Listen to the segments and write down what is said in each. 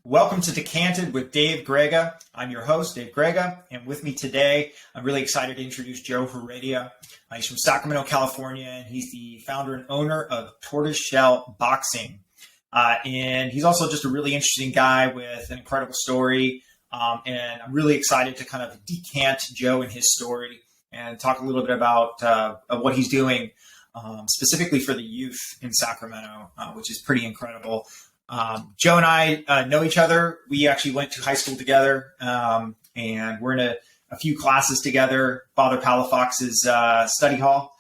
Welcome to Decanted with Dave Grega. I'm your host, Dave Grega, and with me today, I'm really excited to introduce Joe Heredia. He's from Sacramento, California, and he's the founder and owner of Tortoise Boxing. And he's also just a really interesting guy with an incredible story. And I'm really excited to kind of decant Joe and his story and talk a little bit about what he's doing specifically for the youth in Sacramento, which is pretty incredible. Joe and I know each other. We actually went to high school together, and we're in a few classes together, Father Palafox's study hall,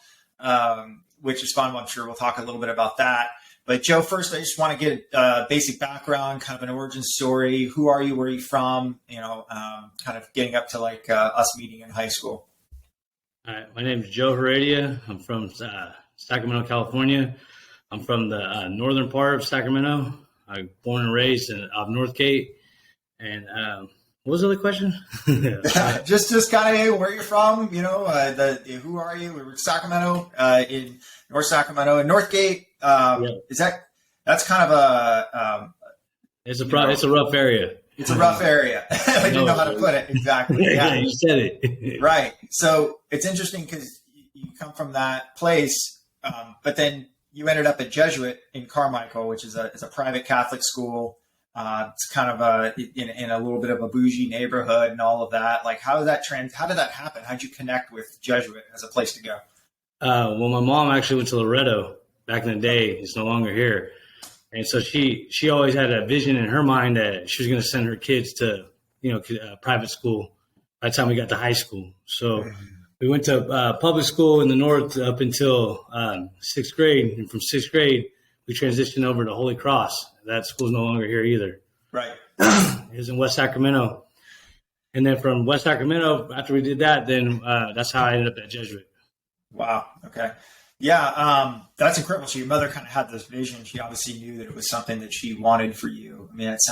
which is fun. I'm sure we'll talk a little bit about that. But Joe, first, I just want to get a basic background, kind of an origin story. Who are you? Where are you from? Kind of getting up to like us meeting in high school. All right. My name is Joe Heredia. I'm from Sacramento, California. I'm from the northern part of Sacramento. I'm born and raised in Northgate. And what was the other question? just kind of where you're from, who are you? We're in Sacramento, in North Sacramento, and Northgate. That's kind of it's a rough area. It's a rough area. I didn't know how to put it exactly. Yeah, you said it. Right. So it's interesting because you come from that place, but then you ended up at Jesuit in Carmichael, which is a private Catholic school. It's kind of in a little bit of a bougie neighborhood and all of that. Like, how did that happen? How did you connect with Jesuit as a place to go? Well, my mom actually went to Loretto back in the day. It's no longer here. And so she always had a vision in her mind that she was going to send her kids to, private school by the time we got to high school. So we went to public school in the north up until sixth grade. And from sixth grade, we transitioned over to Holy Cross. That school's no longer here either. Right. It was in West Sacramento. And then from West Sacramento, after we did that, then that's how I ended up at Jesuit. Wow. Okay. Yeah. That's incredible. So your mother kind of had this vision. She obviously knew that it was something that she wanted for you. I mean, that's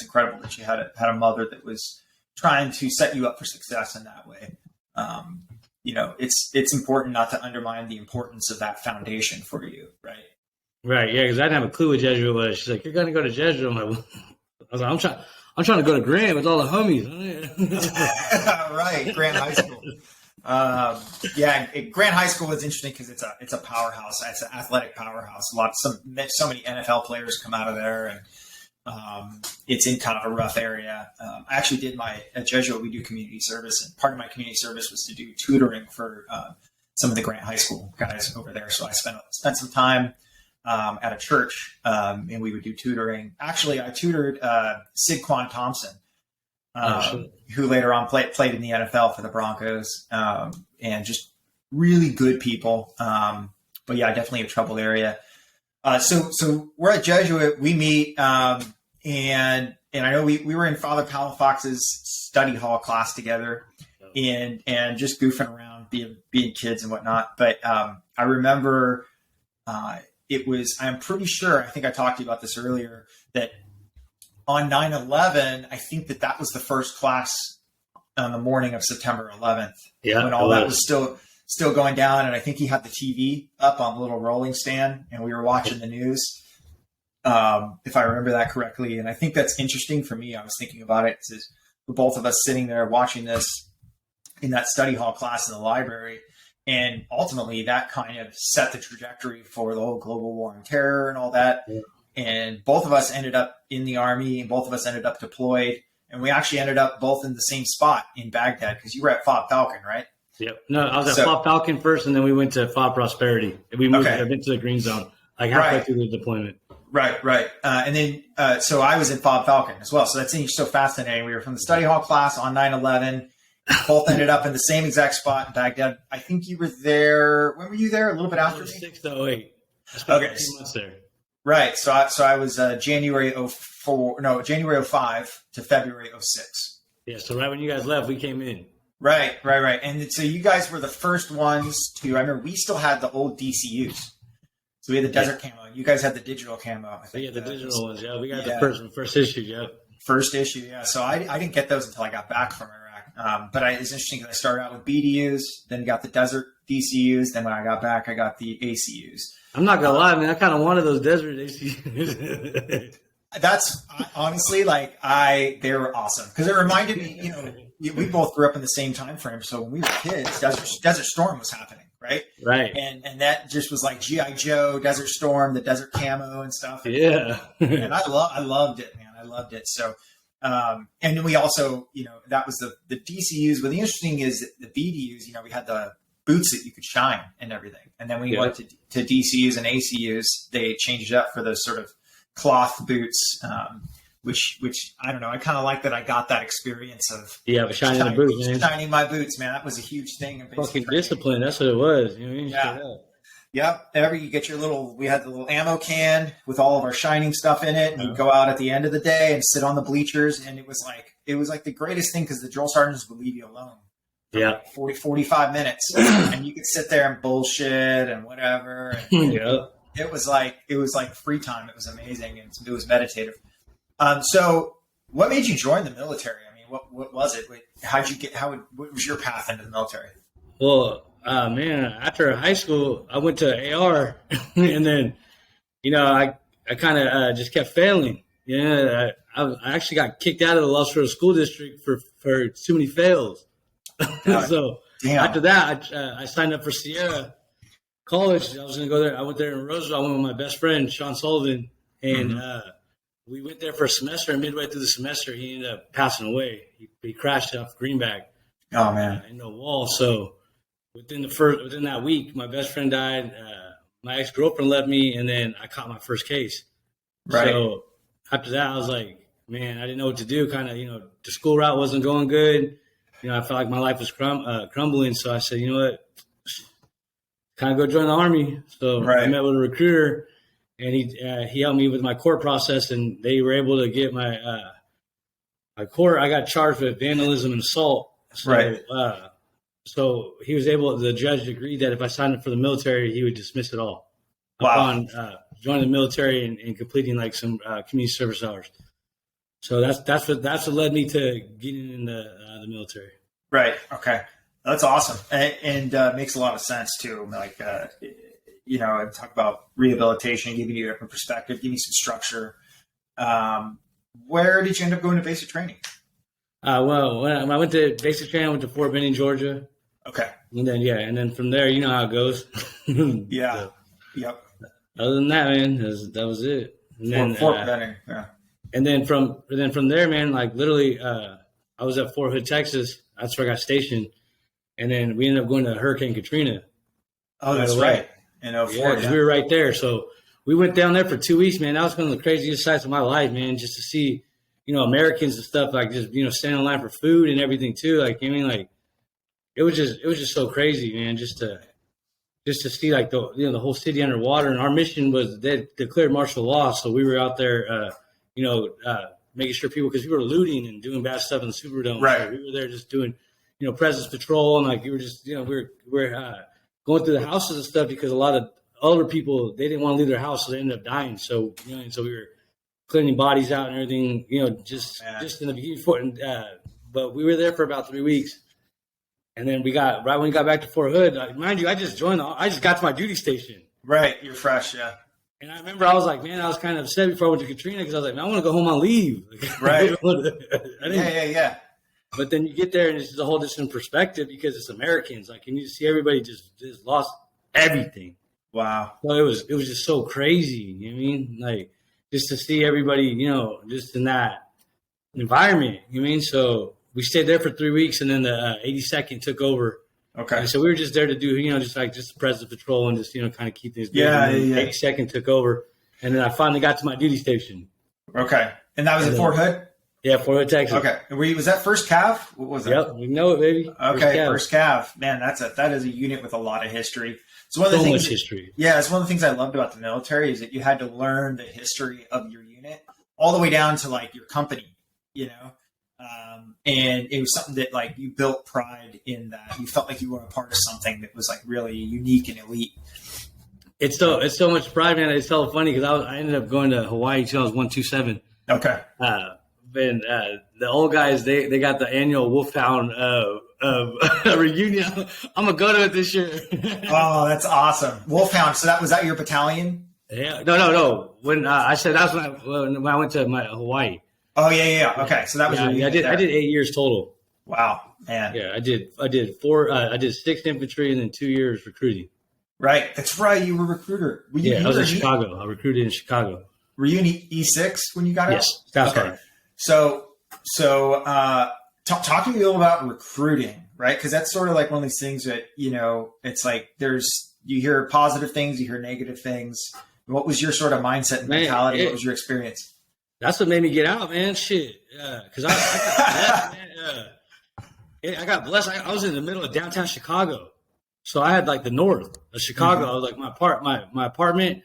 incredible that she had a mother that was trying to set you up for success in that way. It's important not to undermine the importance of that foundation for you. Right. Right. Yeah. Cause I didn't have a clue what Jesuit was. She's like, you're going to go to Jesuit. I was like, I'm trying to go to Grant with all the homies. Right. Grant High School. Grant High School is interesting because it's a powerhouse. It's an athletic powerhouse. So many NFL players come out of there, and it's in kind of a rough area. I actually did at Jesuit, we do community service, and part of my community service was to do tutoring for some of the Grant High School guys over there. So I spent some time at a church, and we would do tutoring. Actually, I tutored Saquon Thompson, who later on played in the NFL for the Broncos, and just really good people. But yeah, definitely a troubled area. So we're at Jesuit, we meet, and I know we were in Father Palafox's study hall class together, and just goofing around, being kids and whatnot. But I remember I'm pretty sure, I think I talked to you about this earlier, that on 9/11, I think that was the first class on the morning of September 11th, when all that was still going down. And I think he had the TV up on a little rolling stand, and we were watching the news, if I remember that correctly. And I think that's interesting for me. I was thinking about it. It's both of us sitting there watching this in that study hall class in the library. And ultimately, that kind of set the trajectory for the whole global war on terror and all that. Yeah. And both of us ended up in the Army, and both of us ended up deployed. And we actually ended up both in the same spot in Baghdad, because you were at FOB Falcon, right? Yep. No, I was at FOB Falcon first, and then we went to FOB Prosperity. And we moved into the Green Zone, like halfway through the deployment. Right. And then, so I was in FOB Falcon as well. So that's so fascinating. We were from the study hall class on 9/11. Both ended up in the same exact spot in Baghdad. I think you were there. When were you there? A little bit after me? 6 to 08. I spent 2 months there. Right. So I was January 05 to February 06. Yeah. So right when you guys left, we came in. Right. And so you guys were the first ones to, I remember we still had the old DCUs. So we had the desert camo. You guys had the digital camo. I think. Yeah, the digital ones. Yeah, we got the first issue. Yeah. First issue. Yeah. So I didn't get those until I got back from Iraq. But it's interesting because I started out with BDUs, then got the desert DCUs. Then when I got back, I got the ACUs. I'm not gonna lie, man. I kind of wanted those desert ACUs. honestly, like, they were awesome because it reminded me, we both grew up in the same time frame. So when we were kids, Desert Storm was happening, right? Right. And that just was like G.I. Joe, Desert Storm, the desert camo and stuff. Yeah. And I loved it, man. I loved it. So, and then we also, that was the DCUs. But the interesting is the BDUs, we had the boots that you could shine and everything. And then when we went to DCUs and ACUs, they changed it up for those sort of cloth boots, which I don't know. I kind of like that. I got that experience of shining the boots, man. Shining my boots, man. That was a huge thing. In fucking discipline. That's what it was. Yep. You get we had the little ammo can with all of our shining stuff in it, and you'd go out at the end of the day and sit on the bleachers, and it was like the greatest thing because the drill sergeants would leave you alone. Yeah. 40, 45 minutes, and you could sit there and bullshit and whatever. And it was like free time. It was amazing, and it was meditative. So what made you join the military? I mean, what was it? What was your path into the military? Well, man, after high school, I went to AR, and then, I kind of just kept failing. I actually got kicked out of the Los Rios School District for too many fails. So after that, I signed up for Sierra College. I was going to go there. I went there in Roseville. I went with my best friend, Sean Sullivan, and we went there for a semester. And midway through the semester, he ended up passing away. He crashed off Greenback. Oh, man. In the wall. So within that week, my best friend died. My ex-girlfriend left me, and then I caught my first case. Right. So after that, I was like, man, I didn't know what to do. Kind of, the school route wasn't going good. I felt like my life was crumbling. So I said, you know what, kind of go join the Army. So I met with a recruiter, and he helped me with my court process, and they were able to get my court. I got charged with vandalism and assault. So, so the judge agreed that if I signed up for the military, he would dismiss it all. Upon joining the military and completing like some community service hours. So that's what led me to getting in the military. Right. Okay. That's awesome. And makes a lot of sense too. Like, talk about rehabilitation, giving you a different perspective, giving you some structure. Where did you end up going to basic training? Well, when I went to basic training, I went to Fort Benning, Georgia. Okay. And then from there, you know how it goes. Yeah. So, yep. Other than that, man, that was it. And then, Fort Benning. Yeah. And then from there, man, like literally, I was at Fort Hood, Texas. That's where I got stationed. And then we ended up going to Hurricane Katrina. Oh, that's right. In 04. Yeah, we were right there. So we went down there for 2 weeks, man. That was one of the craziest sights of my life, man, just to see, Americans and stuff, like just, standing in line for food and everything too. Like, like it was just so crazy, man, just to see like the whole city underwater. And our mission was they declared martial law. So we were out there, making sure people, because we were looting and doing bad stuff in the Superdome. Right. So we were there just doing, presence patrol. And like, we were just, we were going through the houses and stuff because a lot of older people, they didn't want to leave their house. So they ended up dying. So, and so we were cleaning bodies out and everything, just in the beginning. But we were there for about 3 weeks. And then right when we got back to Fort Hood, mind you, I just got to my duty station. Right. You're fresh. Yeah. And I remember I was like, man, I was kind of upset before I went to Katrina because I was like, man, I want to go home on leave. Right. Yeah. But then you get there and it's just a whole different perspective because it's Americans. Like, and you see everybody just lost everything. Wow. So it was just so crazy. You know what I mean? Like, just to see everybody, just in that environment. You know what I mean? So we stayed there for 3 weeks, and then the 82nd took over. Okay. And so we were just there to do, just presence patrol and just, kind of keep things going. Yeah. 82nd took over, and then I finally got to my duty station. Okay. And that was in Fort Hood? Yeah, Fort Hood, Texas. Okay. Was that first Cav? What was that? Yep, you know it, baby. Okay, first Cav. Man, that is a unit with a lot of history. So much history. Yeah, it's one of the things I loved about the military is that you had to learn the history of your unit all the way down to like your company, and it was something that like you built pride in, that you felt like you were a part of something that was like really unique and elite. It's so much pride, man. It's so funny because I ended up going to Hawaii till I was 127. Okay. And the old guys, they got the annual Wolfhound reunion. I'm gonna go to it this year. Oh, that's awesome. Wolfhound. So was that your battalion? Yeah, no. When I said that's when I went to my Hawaii. Oh yeah. Okay, so that was I did 8 years total. Wow, man. Yeah, I did 4. I did 6 infantry and then 2 years recruiting. Right, that's right. You were a recruiter. I was in Chicago. I recruited in Chicago. Were you in E6 when you got out? Yes, that's right. So talk to me a little about recruiting, right? Because that's sort of like one of these things that, it's like you hear positive things, you hear negative things. What was your sort of mindset and mentality? What was your experience? That's what made me get out, man. Shit. Because I got blessed. I was in the middle of downtown Chicago. So I had like the north of Chicago. I was like my apartment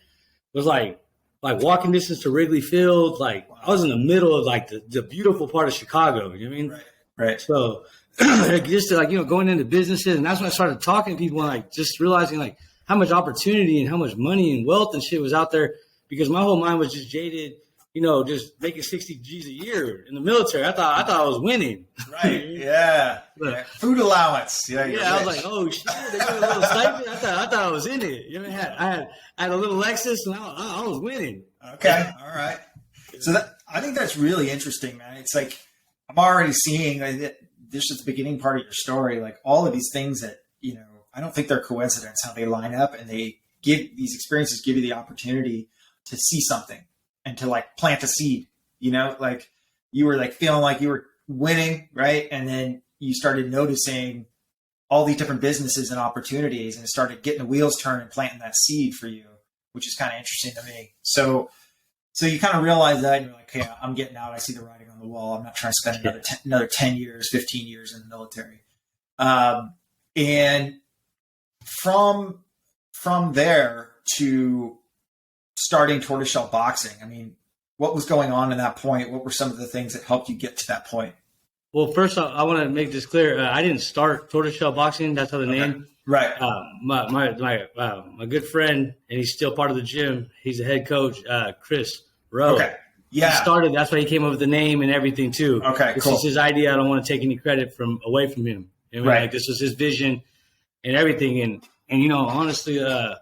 was like walking distance to Wrigley Field. Like I was in the middle of like the beautiful part of Chicago. You know what I mean? Right. So just to, like, going into businesses, and that's when I started talking to people and like just realizing like how much opportunity and how much money and wealth and shit was out there, because my whole mind was just jaded, just making 60 G's a year in the military. I thought I was winning. Right. Yeah. Food allowance. Yeah. I was like, oh shit, they got a little stipend. I thought I was in it. I had a little Lexus and I was winning. Okay. All right. So I think that's really interesting, man. It's like, I'm already seeing this is the beginning part of your story, like all of these things that, I don't think they're coincidence how they line up, and these experiences give you the opportunity to see something and to like plant a seed, like you were like feeling like you were winning, right? And then you started noticing all these different businesses and opportunities, and it started getting the wheels turning and planting that seed for you, which is kind of interesting to me. So you kind of realize that, and you're like, okay, I'm getting out. I see the writing on the wall. I'm not trying to spend another 10 years, 15 years in the military. And from there to starting tortoiseshell boxing, I mean, what was going on in that point? What were some of the things that helped you get to that point? Well, first I want to make this clear. I didn't start tortoiseshell boxing. That's how the name. Right. My good friend, and he's still part of the gym. He's the head coach, Chris Rowe. Okay. Yeah. He started. That's why he came up with the name and everything too. Okay. This cool. is his idea. I don't want to take any credit away from him. Right. Like, this was his vision and everything. And honestly, I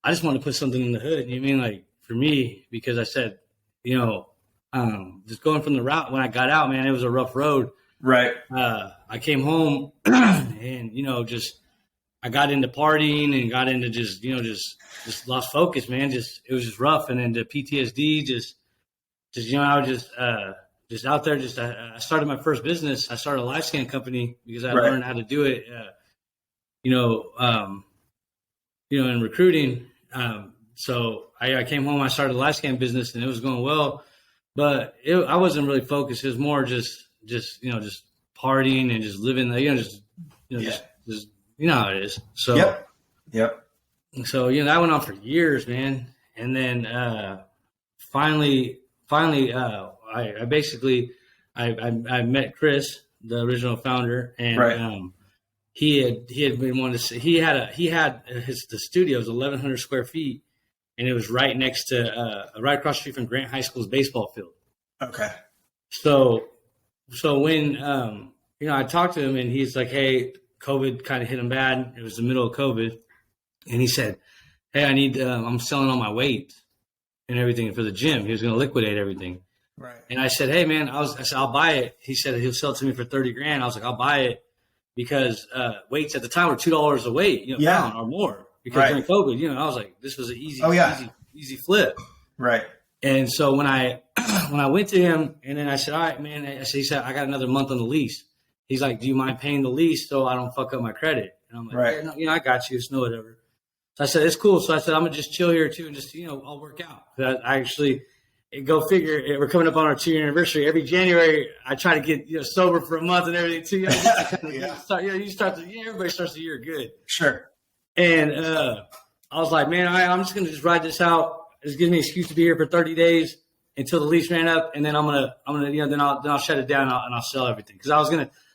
just want to put something in the hood. You know what I mean? Like, for me, because I said, just going from the route when I got out, man, it was a rough road. Right. I came home and, I got into partying and got into just lost focus, man. It was just rough. And then the PTSD, I was just out there. I started my first business. I started a live scan company because I learned how to do it, in recruiting. So I came home, I started a live scan business, and it was going well, but I wasn't really focused. It was more just partying and just living, just how it is. So, Yep. So, that went on for years, man. And then, finally, I basically met Chris, the original founder, and, he had been wanting to see, the studio was 1,100 square feet, and it was right next to, right across the street from Grant High School's baseball field. Okay. So when, I talked to him, and he's like, hey, COVID kind of hit him bad. It was the middle of COVID. And he said, hey, I'm selling all my weight and everything for the gym. He was going to liquidate everything. Right. And I said, hey, man, I said, I'll buy it. He said he'll sell it to me for $30,000. I was like, I'll buy it, because weights at the time were $2 a weight, pound or more, because during COVID, I was like, this was an easy flip. Right. And so when I went to him, and then I said, all right, man, he said, I got another month on the lease. He's like, do you mind paying the lease so I don't fuck up my credit? And I'm like, yeah, no, I got you. It's no whatever. So I said, it's cool. So I said, I'm going to just chill here too, and just, I'll work out. I actually, go figure, we're coming up on our 2-year anniversary. Every January, I try to get sober for a month and everything too. Everybody starts the year good. Sure. And I was like, man, I'm just going to just ride this out. Just give me an excuse to be here for 30 days until the lease ran up, and then I'm gonna then I'll shut it down and I'll sell everything, because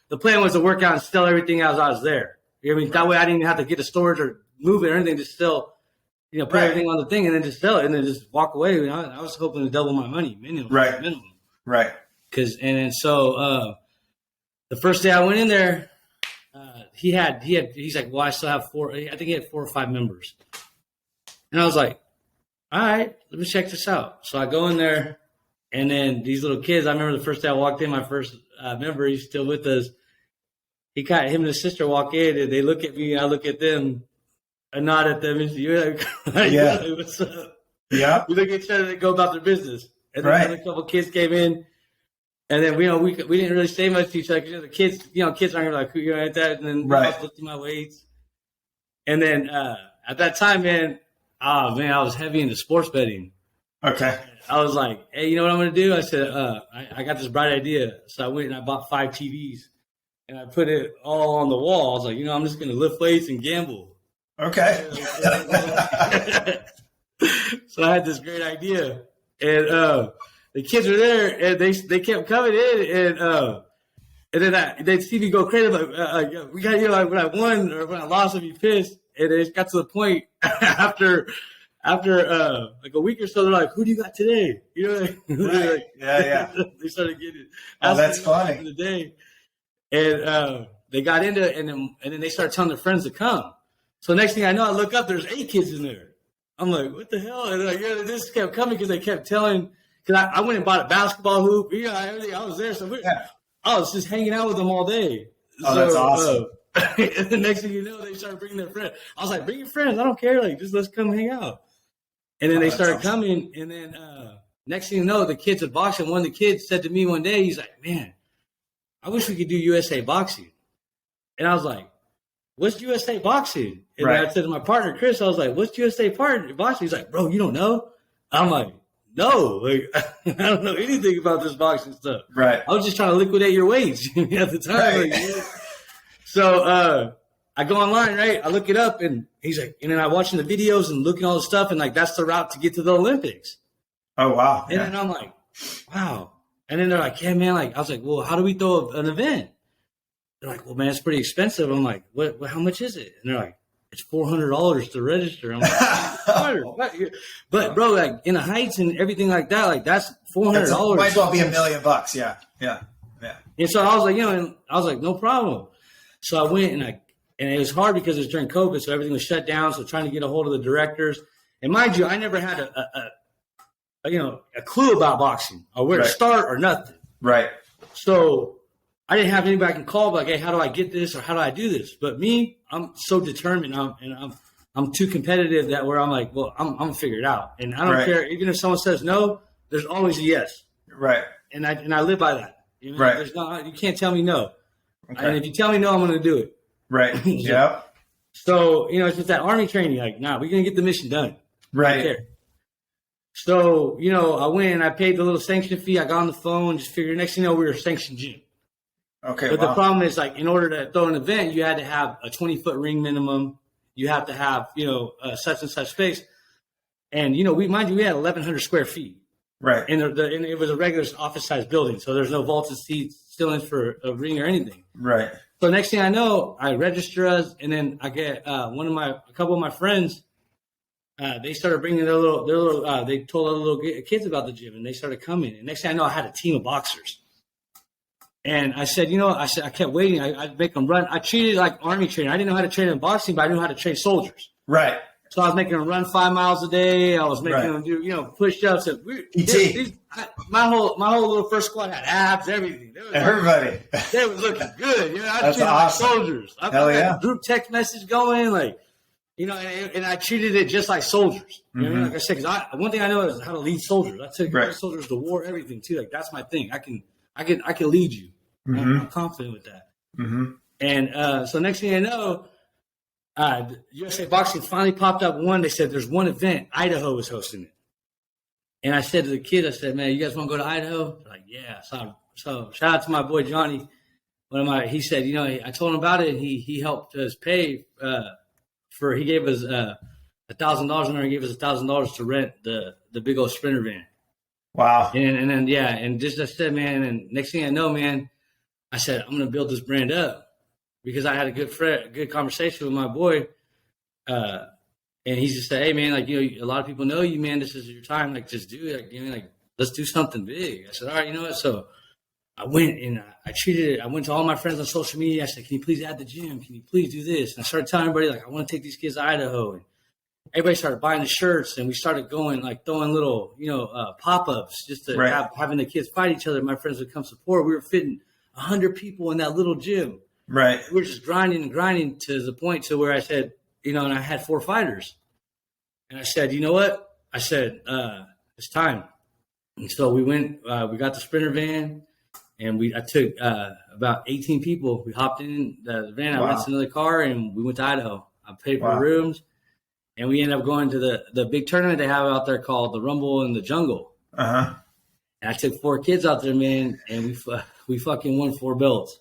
the plan was to work out and sell everything as I was there. You know what I mean? That way I didn't even have to get a storage or move it or anything. Just sell, put everything on the thing and then just sell it and then just walk away. I was hoping to double my money minimum. Right. So the first day I went in there, he's like, well, I still have 4. I think he had 4 or 5 members, and I was like, all right, let me check this out. So I go in there, and then these little kids, I remember the first day I walked in, my first member, he's still with us. Him and his sister walk in, and they look at me, and I look at them, I nod at them, and you're like, Yeah. what's up? Yeah. We look at each other and go about their business. And then Right. a couple kids came in, and then we didn't really say much to each other. The kids, kids aren't like, who like that. And then I was lifting my weights. And then at that time, man, I was heavy into sports betting. Okay. I was like, hey, you know what I'm going to do? I said, I got this bright idea. So I went and I bought 5 TVs, and I put it all on the wall. I was like, I'm just going to lift weights and gamble. Okay. So I had this great idea, and the kids were there, and they kept coming in, and then they'd see me go crazy. Like, we got like when I won or when I lost, I'd be pissed. And it got to the point after like a week or so, they're like, "Who do you got today?" Right. Like, Yeah. They started getting. Oh, that's funny. In the day, and they got into it, and then they started telling their friends to come. So next thing I know, I look up, there's 8 kids in there. I'm like, what the hell? And like, they just kept coming because they kept telling. Because I went and bought a basketball hoop. Everything. I was there, so I was just hanging out with them all day. Oh, that's awesome. And the next thing you know, they started bringing their friends. I was like, bring your friends. I don't care. Like, just let's come hang out. And then they started coming. And then next thing you know, the kids at boxing. One of the kids said to me one day, he's like, man, I wish we could do USA boxing. And I was like, what's USA boxing? And I said to my partner, Chris, I was like, what's USA boxing? He's like, bro, you don't know? I'm like, no, like, I don't know anything about this boxing stuff. Right. I was just trying to liquidate your weights at the time. Right. Like, so I go online, right? I look it up, and he's like, and then I'm watching the videos and looking at all the stuff, and like, that's the route to get to the Olympics. Oh, wow. And then I'm like, wow. And then they're like, yeah, man. Like, I was like, well, how do we throw an event? They're like, well, man, it's pretty expensive. I'm like, what? How much is it? And they're like, it's $400 to register. I'm like, but bro, like in the heights and everything like that, like that's $400. Might as well be $1 million. Yeah. And so I was like, and I was like, no problem. So I went and it was hard because it was during COVID, so everything was shut down. So trying to get a hold of the directors, and mind you, I never had a clue about boxing or where to start or nothing. Right. So I didn't have anybody I can call, like, hey, how do I get this or how do I do this? But me, I'm so determined, I'm too competitive that where I'm like, well, I'm gonna figure it out, and I don't care even if someone says no. There's always a yes. Right. And I live by that. Right. There's you can't tell me no. Okay. And if you tell me no, I'm gonna do it. Right. Yeah. So it's just that Army training. Like, nah, we're gonna get the mission done. Right. I don't care. So I went and I paid the little sanction fee. I got on the phone, just figured. Next thing you know, we were a sanctioned gym. Okay. But the problem is, like, in order to throw an event, you had to have a 20-foot ring minimum. You have to have, such and such space. And, we had 1,100 square feet. Right. And, and it was a regular office-sized building. So there's no vaulted seats, still in for a ring or anything. Right. So next thing I know, I register us, and then I get a couple of my friends. They started bringing their little. They told other little kids about the gym, and they started coming. And next thing I know, I had a team of boxers. And I said, I kept waiting. I'd make them run. I treated it like Army training. I didn't know how to train in boxing, but I knew how to train soldiers. Right. So I was making them run 5 miles a day. I was making them do, push-ups. My whole little first squad had abs, everything. Everybody. They were looking good. I That's treated awesome. like soldiers. I had a group text message going, like, and I treated it just like soldiers. You know what I mean? Like I said, because one thing I know is how to lead soldiers. I took soldiers to war, everything too. Like, that's my thing. I can lead you. I'm confident with that. Mm-hmm. And so next thing I know, USA Boxing finally popped up one. They said there's one event. Idaho was hosting it. And I said to the kid, I said, man, you guys want to go to Idaho? They're like, yeah. So shout out to my boy Johnny. He said, I told him about it, and he helped us pay he gave us $1,000, and he gave us $1,000 to rent the big old Sprinter van. Wow. And then and just I said, man, and next thing I know, man, I said, I'm gonna build this brand up, because I had a good conversation with my boy, and he just said, hey man, like, a lot of people know you, man. This is your time. Like, just do it. Like, let's do something big. I said, all right, you know what? So I went and I treated it. I went to all my friends on social media. I said, can you please add the gym? Can you please do this? And I started telling everybody, like, I want to take these kids to Idaho. everybody started buying the shirts, and we started going like throwing little, pop-ups just to having the kids fight each other. My friends would come support. We were fitting 100 people in that little gym. Right. We were just grinding and grinding to the point to where I said, and I had 4 fighters. And I said, you know what? I said, it's time. And so we went, we got the Sprinter van, and I took about 18 people. We hopped in the van. I rented another car, and we went to Idaho. I paid for rooms, and we ended up going to the big tournament they have out there called the Rumble in the Jungle. Uh-huh. And I took 4 kids out there, man, and we fucking won 4 belts.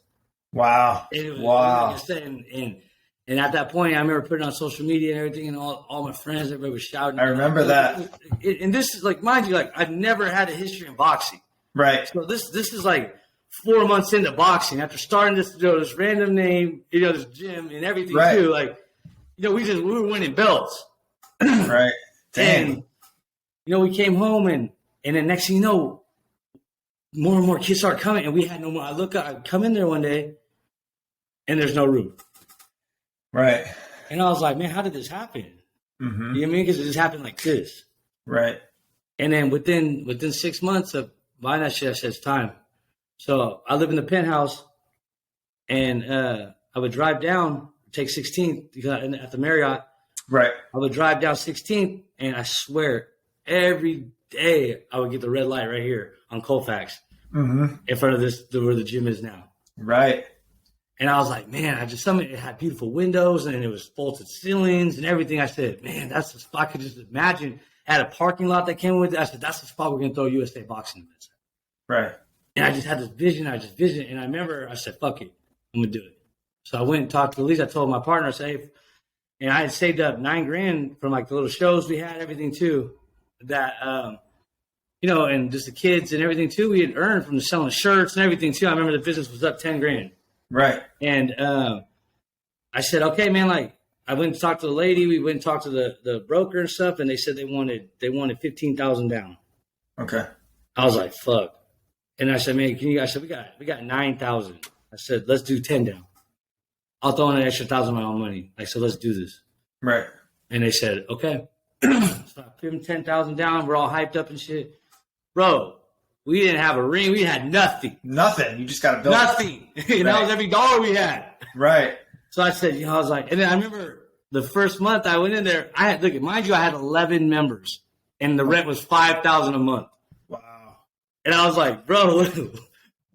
Wow. And it was, wow. Like I said, and at that point, I remember putting on social media and everything, and all my friends, everybody was shouting. I remember that. And this is like, mind you, like I've never had a history in boxing. Right. So this is like 4 months into boxing after starting this random name, this gym and everything too. Like, we were winning belts. Right. Dang. And, we came home and then next thing you know, more and more kids start coming, and we had no more. I come in there one day, and there's no room. Right. And I was like, man, how did this happen? Mm-hmm. You know what I mean? Because it just happened like this. Right. And then within 6 months of buying that shit, I said, it's time. So I live in the penthouse, and I would drive down, take 16th at the Marriott. Right. I would drive down 16th, and I swear every day I would get the red light right here on Colfax in front of where the gym is now. Right. And I was like, man, it had beautiful windows, and it was vaulted ceilings and everything. I said, man, that's the spot. I could just imagine. Had a parking lot that came with it. I said, that's the spot we're going to throw USA boxing events. Right. And I just had this vision. And I remember I said, fuck it. I'm going to do it. So I went and talked to Elise. I told my partner, I said, hey, and I had saved up $9,000 from like the little shows we had, everything too. That, and just the kids and everything too, we had earned from selling shirts and everything too. I remember the business was up $10,000. Right. And I said, okay, man, like I went and talked to the lady. We went and talked to the broker and stuff, and they said they wanted $15,000 down. Okay. I was like, fuck. And I said, man, I said, we got 9,000. I said, let's do 10 down. I'll throw in an extra 1,000 of my own money. I said, let's do this. Right. And they said, okay. So I put them 10,000 down. We're all hyped up and shit. Bro, we didn't have a ring. We had nothing. Nothing. You just got to build nothing. And that was every dollar we had. Right. So I said, I was like, and then I remember the first month I went in there, I had 11 members, and the rent was $5,000 a month. Wow. And I was like, bro,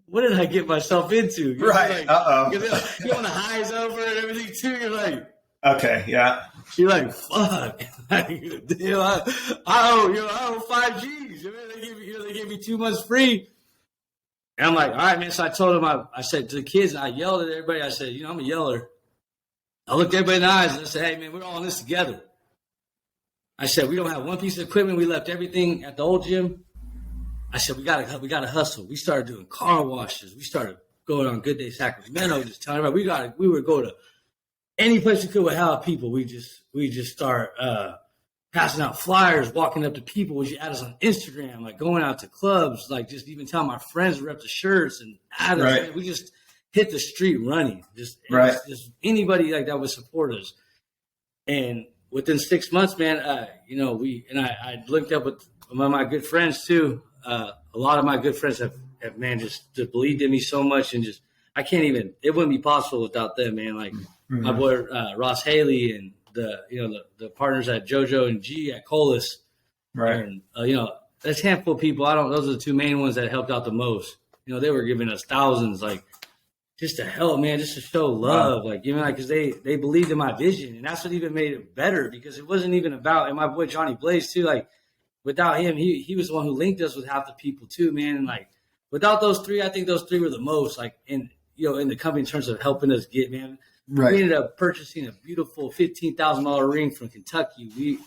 what did I get myself into? Right. Like, you know, when the high's over and everything too, you're like, okay, yeah. You're like, fuck. I owe 5 G's. They gave me 2 months free. And I'm like, all right, man. So I told him, I said to the kids, I yelled at everybody. I said, I'm a yeller. I looked everybody in the eyes and I said, hey, man, we're all in this together. I said, we don't have one piece of equipment. We left everything at the old gym. I said, we gotta hustle. We started doing car washes. We started going on Good Day Sacramento, just telling everybody we would go to any place we could with help people. We just start passing out flyers, walking up to people. Would you add us on Instagram? Like going out to clubs, like just even telling my friends to rep the shirts and add us. Right. Man, we just hit the street running. Just anybody like that would support us. And within 6 months, man, I linked up with one of my good friends too. A lot of my good friends have just believed in me so much, and just it wouldn't be possible without them, man. Like my boy Ross Haley and the partners at JoJo and G at Colas, right? And there's a handful of people. Those are the 2 main ones that helped out the most. They were giving us thousands, like just to help, man, just to show love, wow. Because they believed in my vision, and that's what even made it better, because it wasn't even about. And my boy Johnny Blaze too, like. Without him, he was the one who linked us with half the people too, man. And like without those 3, I think those 3 were the most like in the company in terms of helping us get, man. Right. We ended up purchasing a beautiful $15,000 ring from Kentucky. We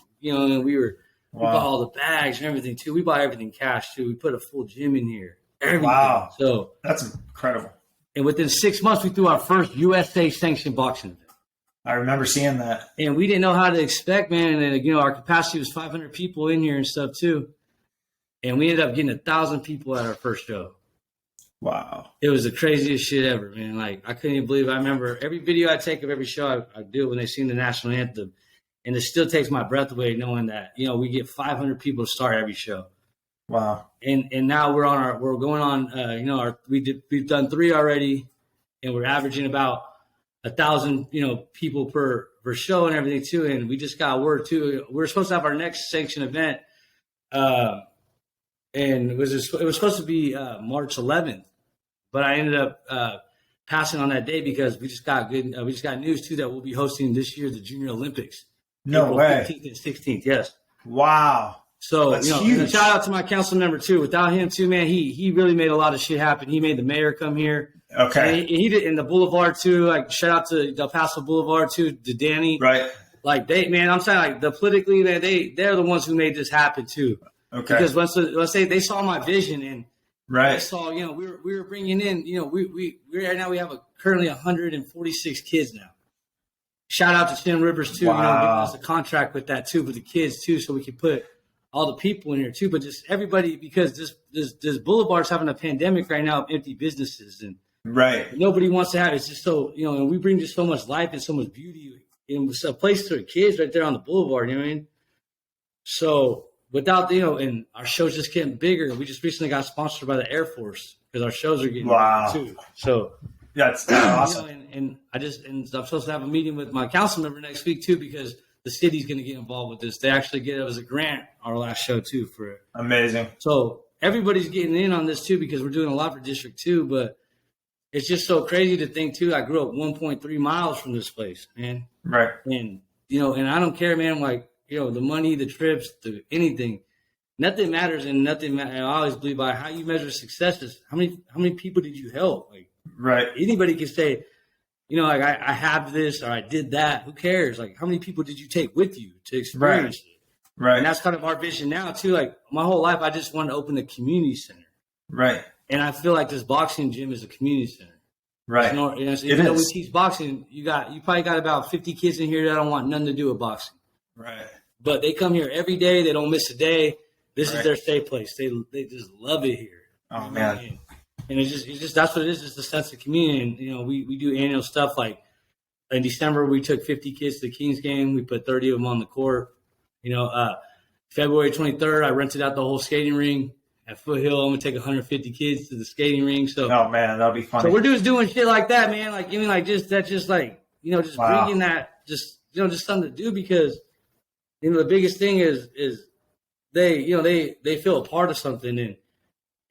bought all the bags and everything too. We bought everything cash too. We put a full gym in here. Everything. Wow. So that's incredible. And within 6 months, we threw our first USA sanctioned boxing event. I remember seeing that. And we didn't know how to expect, man. And then, our capacity was 500 people in here and stuff too. And we ended up getting 1,000 people at our first show. Wow. It was the craziest shit ever, man. Like, I couldn't even believe it. I remember every video I take of every show, I do it when they sing the national anthem. And it still takes my breath away knowing that, we get 500 people to start every show. Wow. And now we're going on, we've done 3 already, and we're averaging about 1,000, people per show and everything too. And we just got word too. We're supposed to have our next sanctioned event. And it was supposed to be March 11th, but I ended up passing on that day because we just got news too that we'll be hosting this year the Junior Olympics. No April way. 15th and 16th, yes. Wow. So That's and huge. shout out to my council member too. Without him too, man, he really made a lot of shit happen. He made the mayor come here. Okay. And he did in the Boulevard too. Like shout out to Del Paso Boulevard too, to Danny. Right. Like I'm saying like the politically, man, they're the ones who made this happen too. Okay. Because once they saw my vision and right. they saw, we were bringing in, we right now we have currently 146 kids now. Shout out to Shin Rivers too, Wow. giving us a contract with that too, with the kids too, so we can put all the people in here too, but just everybody, because this boulevard's having a pandemic right now of empty businesses and right. nobody wants to have it. It's just so, and we bring just so much life and so much beauty in a place for the kids right there on the boulevard, you know what I mean? So without, and our show's just getting bigger. We just recently got sponsored by the Air Force because our shows are getting wow. bigger too. So that's awesome. And I'm supposed to have a meeting with my council member next week too, because the city's going to get involved with this. They actually get it as a grant our last show too for it. Amazing. So everybody's getting in on this too, because we're doing a lot for District 2, but it's just so crazy to think too. I grew up 1.3 miles from this place, man. Right. And, and I don't care, man, like, the money, the trips, anything, nothing matters. And I always believe by how you measure success is how many people did you help? Like, right. Anybody can say, like I have this or I did that. Who cares? Like, how many people did you take with you to experience it? Right. And that's kind of our vision now too. Like my whole life, I just wanted to open a community center. Right. And I feel like this boxing gym is a community center. Right. Even though we teach boxing, you probably got about 50 kids in here that don't want nothing to do with boxing. Right. But they come here every day. They don't miss a day. This right. is their safe place. They just love it here. Oh man. And it's just that's what it is. It's the sense of community. And we do annual stuff like in December we took 50 kids to the Kings game. We put 30 of them on the court. February 23rd I rented out the whole skating ring at Foothill. I'm gonna take 150 kids to the skating ring. So oh man, that'll be fun. So we're just doing shit like that, man. Like even like just wow. bringing that just something to do, because the biggest thing is they feel a part of something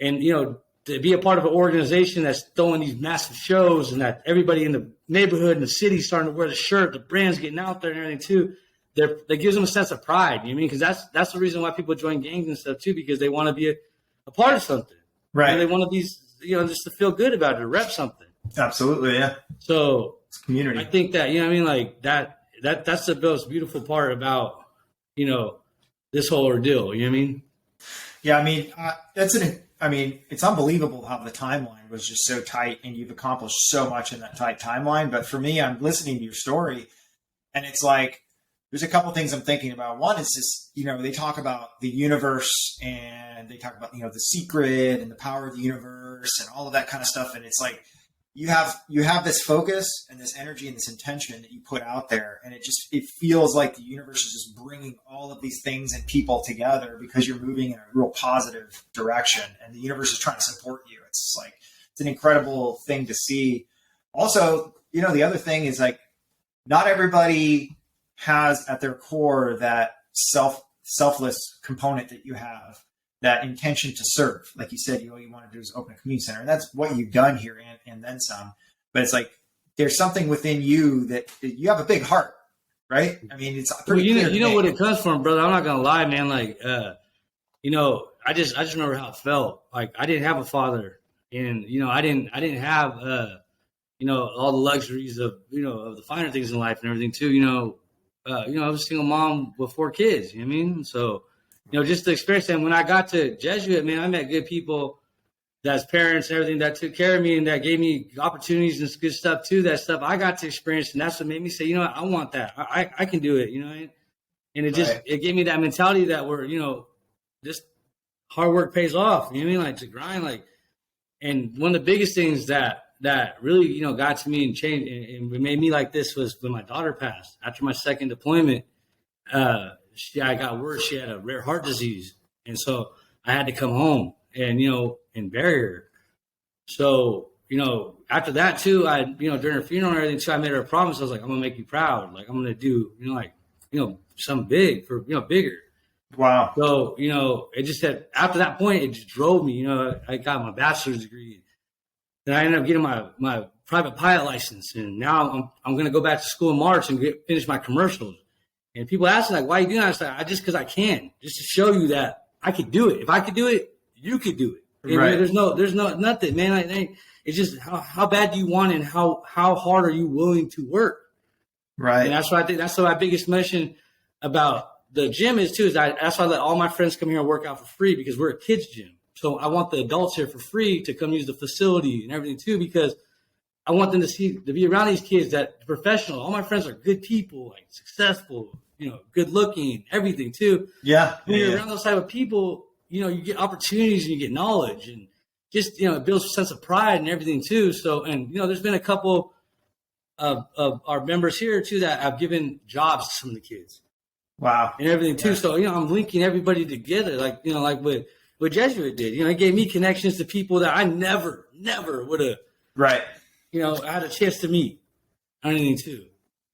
and to be a part of an organization that's throwing these massive shows and that everybody in the neighborhood and the city starting to wear the shirt, the brand's getting out there and everything too. That gives them a sense of pride. You know what I mean? Because that's the reason why people join gangs and stuff too, because they want to be a part of something. Right. They want to be, just to feel good about it, to rep something. Absolutely. Yeah. So it's community. I think that, like that's the most beautiful part about, this whole ordeal. You know what I mean? Yeah. I mean, it's unbelievable how the timeline was just so tight and you've accomplished so much in that tight timeline. But for me, I'm listening to your story and it's like, there's a couple things I'm thinking about. One is just, they talk about the universe and they talk about, the secret and the power of the universe and all of that kind of stuff. And it's like, you have this focus and this energy and this intention that you put out there. And it feels like the universe is just bringing all of these things and people together because you're moving in a real positive direction and the universe is trying to support you. It's like, it's an incredible thing to see. Also, the other thing is like, not everybody has at their core that selfless component that you have, that intention to serve. Like you said, all you want to do is open a community center. And that's what you've done here and then some. But it's like, there's something within you that you have a big heart, right? I mean, it's pretty clear. You know what it comes from, brother. I'm not going to lie, man. Like, I just remember how it felt. Like I didn't have a father and, I didn't have, all the luxuries of, of the finer things in life and everything too, I was a single mom with 4 kids, you know what I mean? So, just the experience. And when I got to Jesuit, man, I met good people that's parents and everything that took care of me and that gave me opportunities and good stuff too. That stuff I got to experience. And that's what made me say, I want that. I can do it, and it gave me that mentality that we're, this hard work pays off. You know what I mean? Like to grind, and one of the biggest things that really, got to me and changed and made me like this was when my daughter passed after my second deployment. I got worse. She had a rare heart disease, and so I had to come home and bury her. So after that too, during her funeral and everything too, I made her a promise. I was like, I'm gonna make you proud. Like I'm gonna do something big for bigger. Wow. So it just said after that point, it just drove me. I got my bachelor's degree. Then I ended up getting my private pilot license, and now I'm going to go back to school in March and finish my commercials. And people ask me like, "Why are you doing that?" I said, "Just because I can, just to show you that I could do it. If I could do it, you could do it." And right. There's no nothing, man. It's just how bad do you want it and how hard are you willing to work? Right. And that's what I think. That's my biggest mission about the gym is too. That's why I let all my friends come here and work out for free because we're a kids gym. So I want the adults here for free to come use the facility and everything too, because I want them to be around these kids that are professional. All my friends are good people, like successful, good looking, everything too. Yeah. When you're around those type of people, you get opportunities and you get knowledge and just, it builds a sense of pride and everything too. So, and, there's been a couple of our members here too that have given jobs to some of the kids. Wow. And everything too. Yeah. So, I'm linking everybody together, like what Jesuit did. It gave me connections to people that I never would have, right. had a chance to meet or anything too.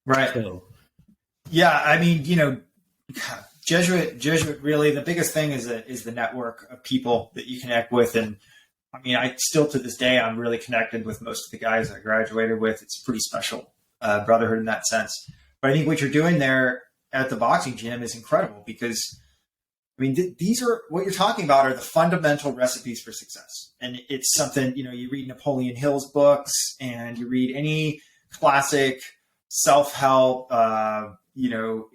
Right. So. Yeah. I mean, Jesuit really, the biggest thing is the network of people that you connect with. And I mean, I still to this day, I'm really connected with most of the guys I graduated with. It's a pretty special brotherhood in that sense. But I think what you're doing there at the boxing gym is incredible because I mean, these are what you're talking about are the fundamental recipes for success. And it's something, you read Napoleon Hill's books and you read any classic self-help,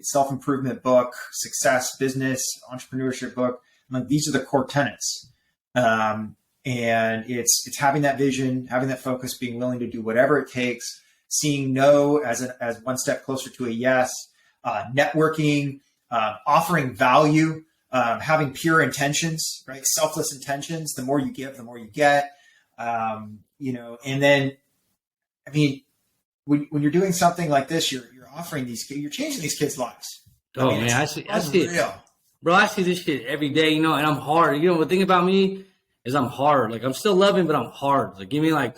self-improvement book, success, business, entrepreneurship book. I mean, these are the core tenets. And it's having that vision, having that focus, being willing to do whatever it takes, seeing no as one step closer to a yes, networking, offering value, having pure intentions, right? Selfless intentions. The more you give, the more you get. And then, I mean, when you're doing something like this, you're offering you're changing these kids' lives. Oh, man, I see it. Bro, I see this shit every day, and I'm hard. The thing about me is I'm hard. Like, I'm still loving, but I'm hard. Like, give me I'm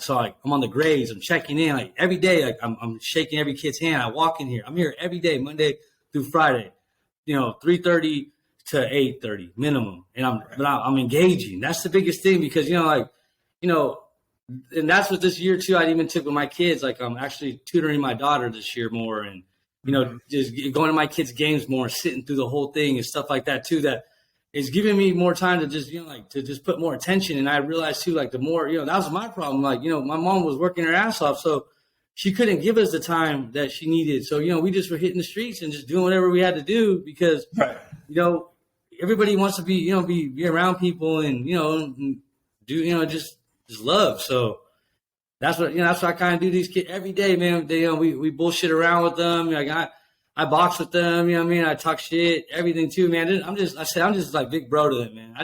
on the grades. I'm checking in, like, every day. Like, I'm shaking every kid's hand. I walk in here. I'm here every day, Monday through Friday, 3:30 to 8:30 minimum. And I'm engaging. That's the biggest thing because, and that's what this year too, I even took with my kids. Like I'm actually tutoring my daughter this year more and, just going to my kids' games more and sitting through the whole thing and stuff like that too, that is giving me more time to just, to just put more attention. And I realized too, like the more, that was my problem. Like, my mom was working her ass off. So she couldn't give us the time that she needed. So, we just were hitting the streets and just doing whatever we had to do because, right. Everybody wants to be, be around people and, do, just love. So that's what I kind of do these kids every day, man. They, we bullshit around with them. I box with them. I talk shit, everything too, man. I'm just like big bro to them, man.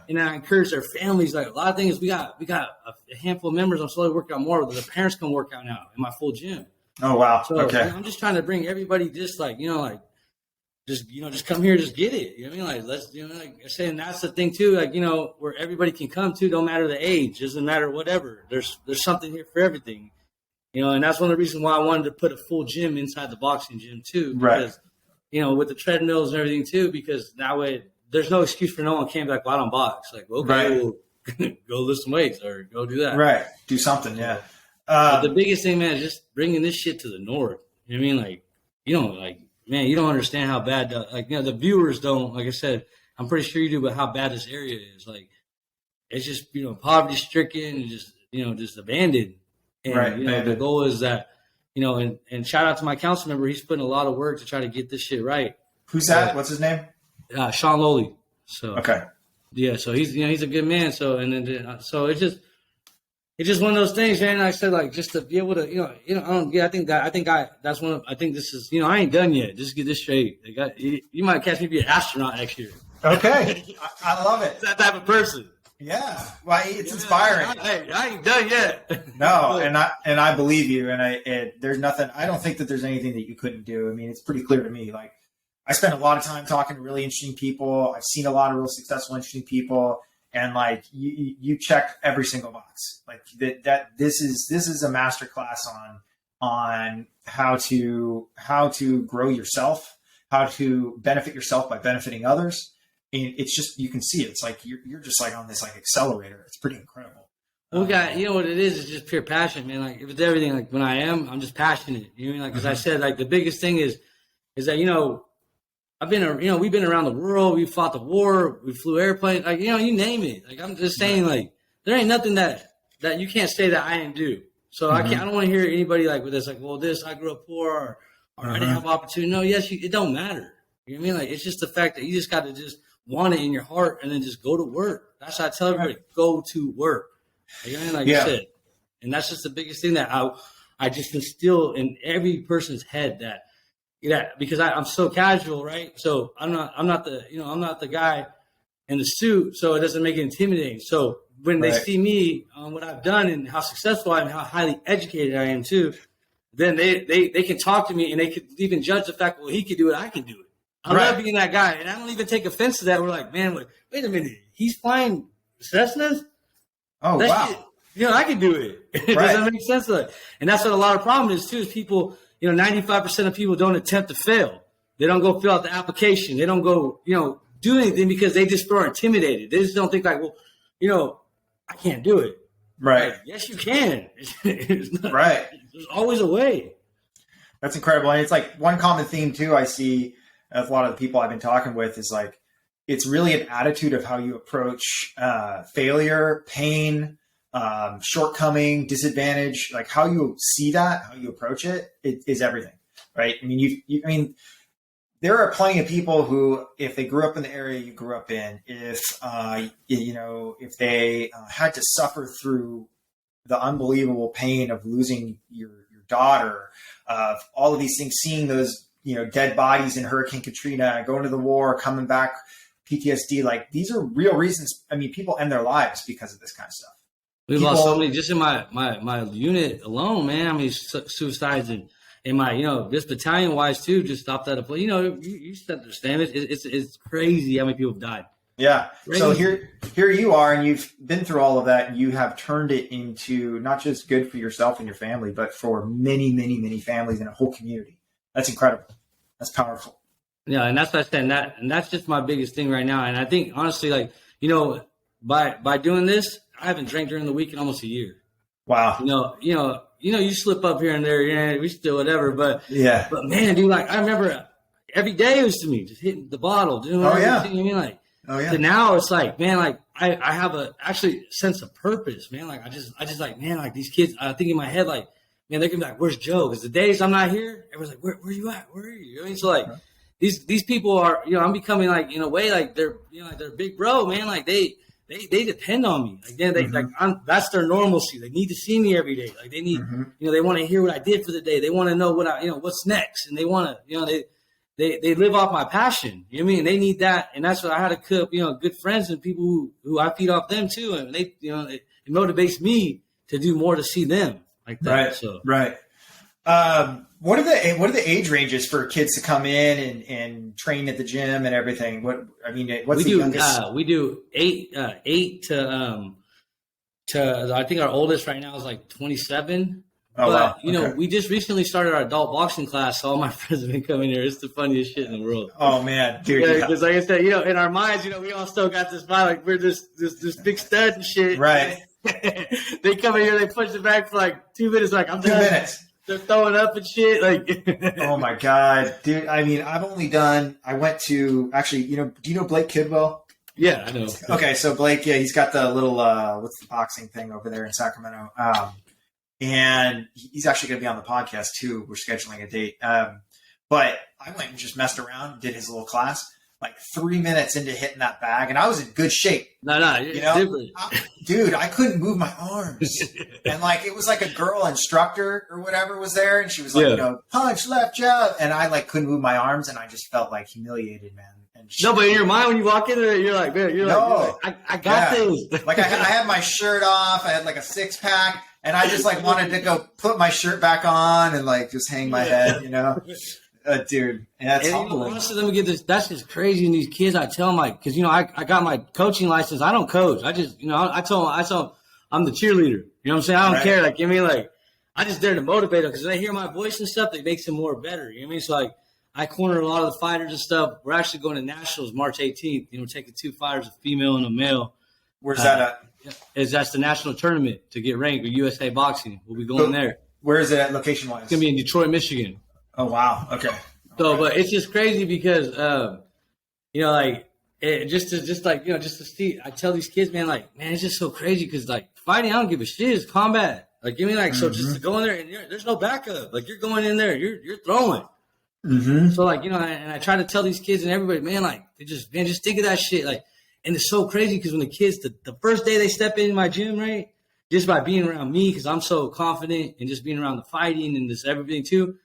And I encourage their families. Like a lot of things, we got a handful of members. I'm slowly working out more with. The parents can work out now in my full gym. Oh, wow. So okay. I'm just trying to bring everybody just just come here, just get it. Let's, like I say, and that's the thing too, where everybody can come to, don't matter the age, doesn't matter whatever. There's something here for everything, and that's one of the reasons why I wanted to put a full gym inside the boxing gym too, because, right. With the treadmills and everything too, because that way there's no excuse for no one came back, well, I don't box. Like, okay, right. well, go lift some weights or go do that. Right. Do something. Yeah. But the biggest thing, man, is just bringing this shit to the north. You know what I mean? Like, man, you don't understand how bad, the viewers don't, like I said, I'm pretty sure you do, but how bad this area is. Like, it's just, poverty stricken and just, just abandoned. And, right. The goal is that, and shout out to my council member. He's putting a lot of work to try to get this shit right. Who's that? What's his name? Sean Lowley. So, okay. Yeah. So he's, he's a good man. So, and then, so it's just one of those things, man. I said, like, just to be able to, I think this is, I ain't done yet. Just get this straight. You might catch me be an astronaut next year. Okay. I love it. That type of person. Yeah. Well, it's inspiring. I ain't done yet. No. And I believe you. And there's nothing, I don't think that there's anything that you couldn't do. I mean, it's pretty clear to me, like, I spend a lot of time talking to really interesting people. I've seen a lot of real successful, interesting people. And like you check every single box. Like that this is a masterclass on how to grow yourself, how to benefit yourself by benefiting others. And it's just, you can see it. It's like you're just like on this like accelerator. It's pretty incredible. We got, you know what it is? It's just pure passion, man. Like with everything, like when I'm just passionate. You know what I mean? Like, cause I said, like the biggest thing is that, you know, we've been around the world. We fought the war. We flew airplanes. Like, you know, you name it. Like, I'm just saying, like, there ain't nothing that you can't say that I didn't do. So I don't want to hear anybody like with this, like, well, I grew up poor or I didn't have opportunity. No, yes, it don't matter. You know what I mean? Like, it's just the fact that you just got to just want it in your heart and then just go to work. That's how I tell everybody, go to work. You know what I mean? Like you said. And that's just the biggest thing that I just instill in every person's head that, because I'm so casual, right? So I'm not the guy in the suit, so it doesn't make it intimidating. So when they see me on what I've done and how successful I am, how highly educated I am too, then they can talk to me and they could even judge the fact, well, he could do it, I can do it. I love being that guy, and I don't even take offense to that. We're like, man, wait a minute, he's flying Cessnas? Oh, wow. Shit, you know, I can do it. It doesn't make sense. And that's what a lot of problem is too, is people, you know, 95% of people don't attempt to fail. They don't go fill out the application. They don't go, you know, do anything because they just are intimidated. They just don't think like, well, you know, I can't do it. Right. Like, yes, you can. Right. There's always a way. That's incredible. And it's like one common theme too I see with a lot of the people I've been talking with is like, it's really an attitude of how you approach failure, pain, shortcoming, disadvantage, like how you see that, how you approach it is everything, right? I mean, there are plenty of people who, if they grew up in the area you grew up in, if they had to suffer through the unbelievable pain of losing your daughter, of all of these things, seeing those, you know, dead bodies in Hurricane Katrina, going to the war, coming back, PTSD, like these are real reasons. I mean, people end their lives because of this kind of stuff. We've lost so many just in my unit alone, man. I mean, suicides and my, you know, this battalion wise too, just stopped at a place. You know, you understand it. It's crazy how many people have died. Yeah. Crazy. So here you are, and you've been through all of that, and you have turned it into not just good for yourself and your family, but for many, many, many families and a whole community. That's incredible. That's powerful. Yeah, and that's what I said. And that's just my biggest thing right now. And I think honestly, like, you know, by doing this, I haven't drank during the week in almost a year. Wow. You slip up here and there, yeah, we still whatever. But man, dude, like I remember every day it was to me just hitting the bottle, doing everything. You mean like, so now it's like, man, like I have a actually sense of purpose, man. Like I just like, man, like these kids. I think in my head, like, man, they're gonna be like, where's Joe? Because the days I'm not here, everyone's like, where you at? Where are you? You know what I mean? So like. These people are, you know, I'm becoming like, in a way, like they're, you know, like they're big bro, man. Like they depend on me. Like they like that's their normalcy. They need to see me every day. Like they need, you know, they want to hear what I did for the day. They want to know what's next, and they want to, you know, they live off my passion. You know what I mean? They need that, and that's what I had to cook. You know, good friends and people who I feed off them too, and they, you know, it motivates me to do more to see them like that. Right. So right. What are the age ranges for kids to come in and train at the gym and everything? What's the youngest? We do eight to I think our oldest right now is like 27. Oh, but wow. You know, we just recently started our adult boxing class, so all my friends have been coming here. It's the funniest shit in the world. Oh man, dude! Because like I said, you know, in our minds, you know, we all still got this vibe, like we're this big stud and shit. Right. They come in here, they push it back for like 2 minutes. Like I'm 2 minutes. They're throwing up and shit. Like, oh my god, dude! I mean, I went to actually, you know, do you know Blake Kidwell? Yeah, I know. Okay, so Blake, yeah, he's got the little what's the boxing thing over there in Sacramento, and he's actually going to be on the podcast too. We're scheduling a date, but I went and just messed around, did his little class. Like 3 minutes into hitting that bag, and I was in good shape. No, you know, dude, I couldn't move my arms, and like it was like a girl instructor or whatever was there, and she was like, you know, punch, left, jab, and I like couldn't move my arms, and I just felt like humiliated, man. And no, but in your mind when you walk in there, you're like, man, I got this. Like I had my shirt off, I had like a 6-pack, and I just like wanted to go put my shirt back on and like just hang my head, you know. dude. That's humbling. Honestly, let me get this. That's just crazy. And these kids, I tell them like, because I got my coaching license. I don't coach. I just I told them I'm the cheerleader. You know what I'm saying? I don't care. Like, I just there to motivate them because they hear my voice and stuff. It makes them more better. You know what I mean? So like, I corner a lot of the fighters and stuff. We're actually going to nationals March 18th. Taking 2 fighters, a female and a male. Where's that at? That's the national tournament to get ranked with USA Boxing. We'll be going there. Where is it at location-wise? It's gonna be in Detroit, Michigan. Oh wow. Okay. So, but it's just crazy because, just to see. I tell these kids, man, it's just so crazy because fighting, I don't give a shit. It's combat. So just to go in there and there's no backup. You're going in there, you're throwing. Mm-hmm. So and I try to tell these kids and everybody, man, just think of that shit. And it's so crazy because when the kids, the first day they step into my gym, right, just by being around me, because I'm so confident and just being around the fighting and this everything too,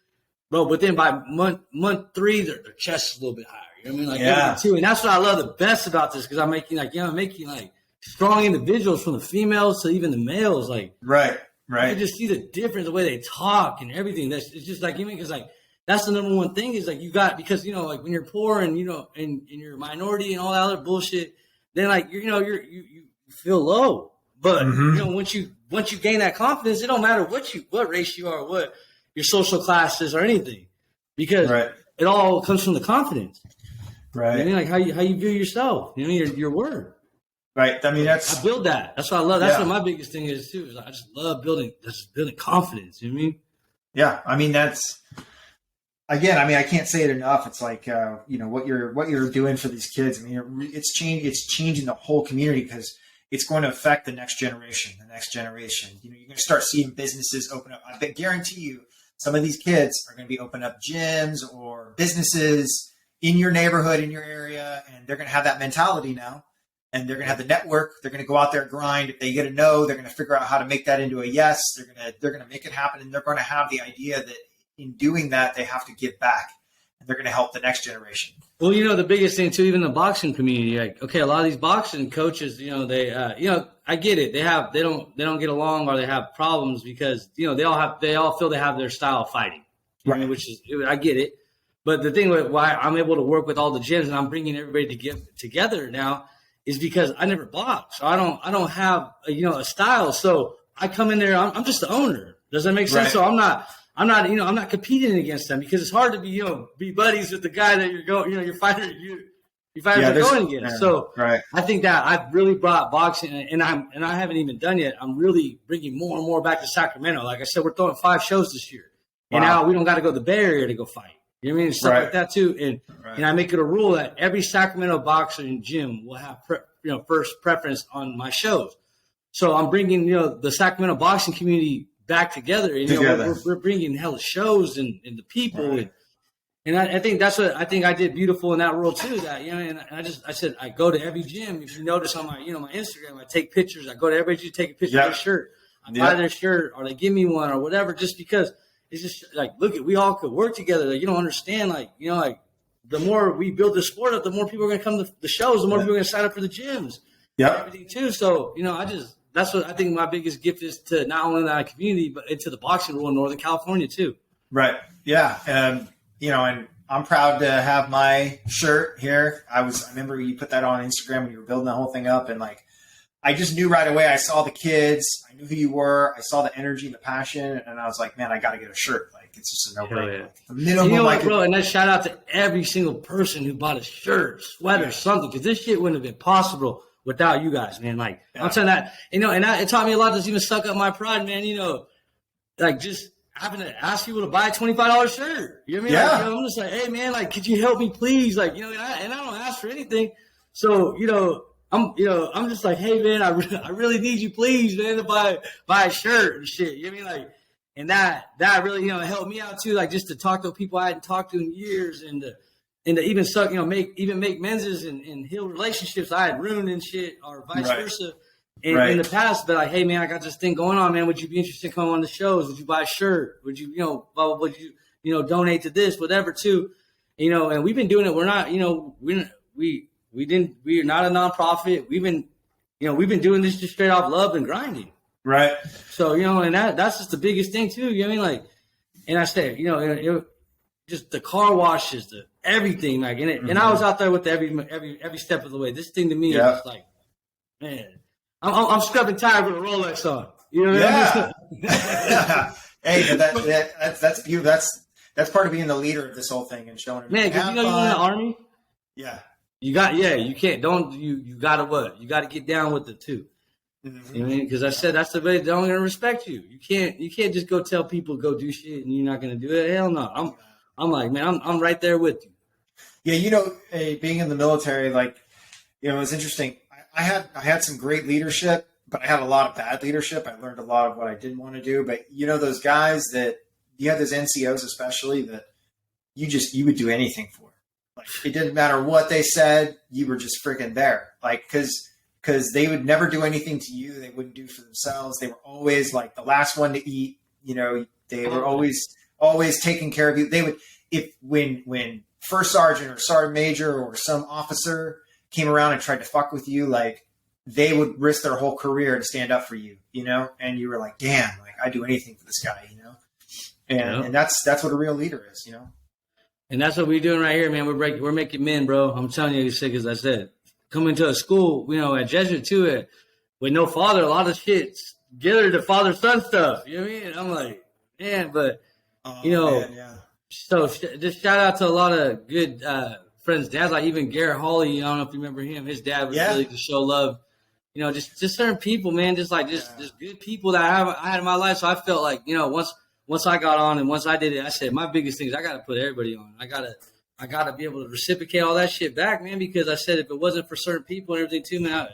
bro. But then by month 3, their chest is a little bit higher. You know what I mean? Everything too. And that's what I love the best about this because I'm making strong individuals from the females to even the males. Right. I just see the difference, the way they talk and everything. It's just because that's the number one thing is you got, because when you're poor and and you're a minority and all that other bullshit, then you feel low. But once you gain that confidence, it don't matter what race you are, what your social class is or anything, because it all comes from the confidence. Right. How you view yourself, your word. Right. I mean, I build that. That's what I love. That's what my biggest thing is too. Is I just love building confidence. You know what I mean? Yeah. I mean, I can't say it enough. It's what you're doing for these kids. I mean, it's changing the whole community because it's going to affect the next generation. You're going to start seeing businesses open up. I guarantee you, some of these kids are going to be opening up gyms or businesses in your neighborhood, in your area, and they're going to have that mentality now. And they're going to have the network. They're going to go out there and grind. If they get a no, they're going to figure out how to make that into a yes. They're going to make it happen, and they're going to have the idea that in doing that, they have to give back, and they're going to help the next generation. Well, the biggest thing too, even the boxing community, a lot of these boxing coaches, they, I get it. They don't get along or they have problems because, they all feel they have their style of fighting, right? Which is, I get it. But the thing with why I'm able to work with all the gyms and I'm bringing everybody to get together now is because I never box. So I don't have a style. So I come in there, I'm just the owner. Does that make sense? Right. So I'm not competing against them because it's hard to be buddies with the guy that your fighters are going against. So I think that I've really brought boxing, and I haven't even done yet. I'm really bringing more and more back to Sacramento. Like I said, we're throwing 5 shows this year, and now we don't got to go to the Bay Area to go fight. You know what I mean? Stuff like that too. And I make it a rule that every Sacramento boxing gym will have first preference on my shows. So I'm bringing the Sacramento boxing community back together. And, we're bringing hella shows and the people. And I think that's what I think I did beautiful in that role too. That and I said I go to every gym. If you notice on my my Instagram, I take pictures. I go to every gym, take a picture of their shirt. I buy their shirt, or they give me one, or whatever. Just because it's just we all could work together. You don't understand. The more we build the sport up, the more people are going to come to the shows. The more people are going to sign up for the gyms. Yeah, everything too. So that's what I think my biggest gift is to not only that community, but into the boxing world in Northern California too. Right. Yeah. And I'm proud to have my shirt here. I remember you put that on Instagram when you were building the whole thing up, and I just knew right away. I saw the kids. I knew who you were. I saw the energy and the passion, and I was like, man, I got to get a shirt. It's just a no-brainer. Yeah. Minimum, bro, and that shout out to every single person who bought a shirt, sweater, something, because this shit wouldn't have been possible without you guys, man. I'm saying that, and it taught me a lot to even suck up my pride, man. Just having to ask people to buy a $25 shirt. You know what I mean? Yeah. I'm just like, hey, man, could you help me, please? And I don't ask for anything. So, I'm just like, hey, man, I really need you, please, man, to buy a shirt and shit. You know what I mean? And that really, helped me out too, just to talk to people I hadn't talked to in years, and to even suck, make menses and heal relationships I had ruined and shit, or vice versa in the past. But hey, man, I got this thing going on, man. Would you be interested in coming on the shows? Would you buy a shirt? Would you, blah, blah, would you, donate to this, whatever too? And we've been doing it. We're not, we're not a nonprofit. We've been doing this just straight off love and grinding. Right. So, and that's just the biggest thing too. You know what I mean? And I said, just the car washes, the everything, like, and I was out there with every step of the way. This thing to me is just like, man, I'm scrubbing tires with a Rolex on. You know what I mean? Yeah. Hey, that's you. That's part of being the leader of this whole thing and showing. Man, because you're in the Army. Yeah. You can't. You gotta what? You gotta get down with it too. Mm-hmm. You know what I mean? Because I said that's the way they're only gonna respect you. You can't just go tell people go do shit and you're not gonna do it. Hell no. I'm like, man, I'm right there with you. Yeah, being in the military, like, it was interesting. I had some great leadership, but I had a lot of bad leadership. I learned a lot of what I didn't want to do. But those guys that you had, those NCOs especially, that you would do anything for. Like, it didn't matter what they said, you were just freaking there. Like, because they would never do anything to you. They wouldn't do for themselves. They were always like the last one to eat. They were always taking care of you. They would, when first sergeant or sergeant major or some officer came around and tried to fuck with you, like, they would risk their whole career to stand up for you, and you were like, damn, like, I'd do anything for this guy, and that's what a real leader is, And that's what we're doing right here, man. We're making men, bro. I'm telling you, as I said, coming to a school, at Jesuit too, with no father, a lot of shit's together to father-son stuff. You know what I mean? I'm like, man, but, man, yeah. So just shout out to a lot of good friends' dads, like even Hawley. I don't know if you remember him. His dad was really to show love. Just certain people, man, just good people that I had in my life. So I felt like, once I got on and once I did it, I said, my biggest thing is I got to put everybody on. I got to be able to reciprocate all that shit back, man, because I said if it wasn't for certain people and everything too, man,